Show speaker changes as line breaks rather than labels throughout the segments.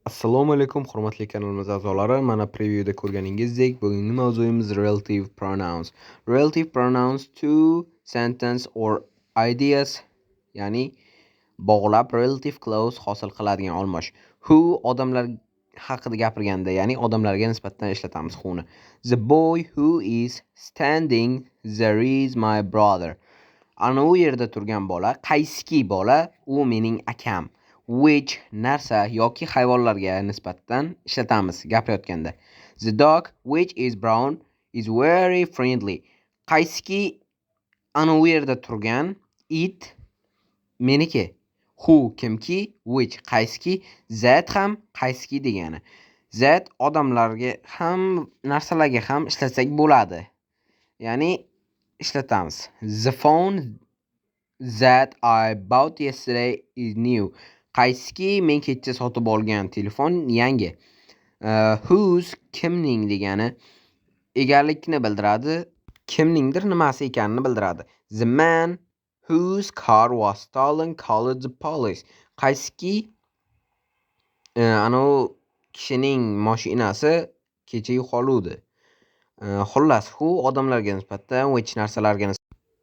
Assalomu alaykum hurmatli kanalimiz a'zolari. Mana previewda ko'rganingizdek, bugungi mavzuyimiz relative pronouns. Relative pronouns to sentence or ideas, ya'ni bog'lab relative clause hosil qiladigan olmosh. Who odamlar haqida gapirganda, ya'ni odamlarga nisbatan ishlatamiz who'ni. The boy who is standing there is my brother. Ana u yerda turgan bola, qaysiki bola, u mening akam. Which narsa yoki hayvonlarga nisbatan ishlatamiz gapirayotganda. The dog which is brown is very friendly. Qaysiki ana u yerda turgan it meniki. Who kimki, which qaysiki, that ham qaysiki degani. That odamlarga ham narsalarga ham ishlatsak bo'ladi. Ya'ni ishlatamiz. The phone that I bought yesterday is new. Qaysiki men kecha sotib olgan telefon yangi. Whose kimning degani egarlikni bildiradi, kimningdir nimasi ekanini bildiradi. The man whose car was stolen called the police. Qaysiki ana u kishining mashinasi kecha yo'qoluvdi. Xullas, who odamlarga nisbatan, which narsalarga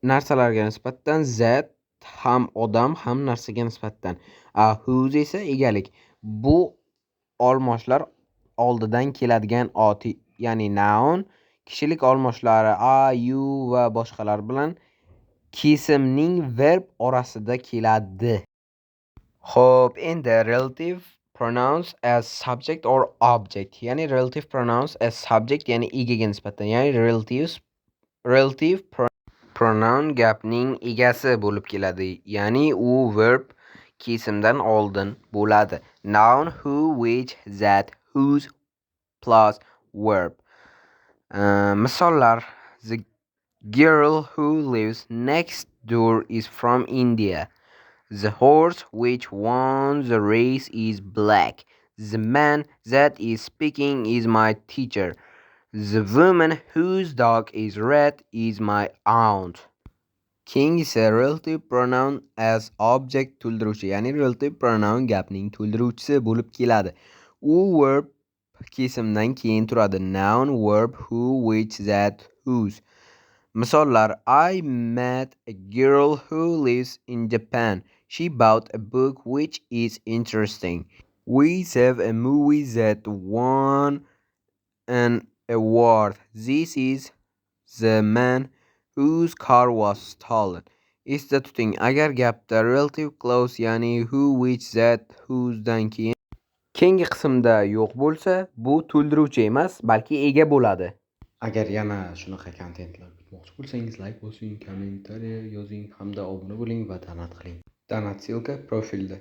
nisbatan, that ham odam ham narsaga nisbatan. Whose esa egalik. Bu olmoshlar oldidan keladigan ot, ya'ni noun, kishilik olmoshlari you va boshqalar bilan kesimning verb orasida keladi. Xo'p, endi relative pronouns as subject or object, ya'ni relative pronouns as subject, ya'ni egaga nisbatan, ya'ni relative pronoun gapning egasi bo'lib keladi, ya'ni u verb kesimdan oldin bo'ladi. Noun who, which, that, whose plus verb. Misollar: The girl who lives next door is from India. The horse which won the race is black. The man that is speaking is my teacher. The woman whose dog is red is my aunt. King esa relative pronoun as object to'ldiruvchi, ya'ni relative pronoun gapning to'ldiruvchisi bo'lib keladi. U verb kesimdan keyin turadi. Noun, verb, who, which, that, whose. Misollar: I met a girl who lives in Japan. She bought a book which is interesting. We saw a movie that won an award. This is the man whose car was stolen. Esda tuting, agar gapda relative clause, ya'ni who, which, that, whose dan keyin keyingi qismda yo'q bo'lsa, bu to'ldiruvchi emas, balki ega bo'ladi. Agar yana shunaqa kontentlar kutmoqchi bo'lsangiz, like bosing, kommentariy yozing hamda obuna bo'ling va donat qiling. Donat ссылка profilda.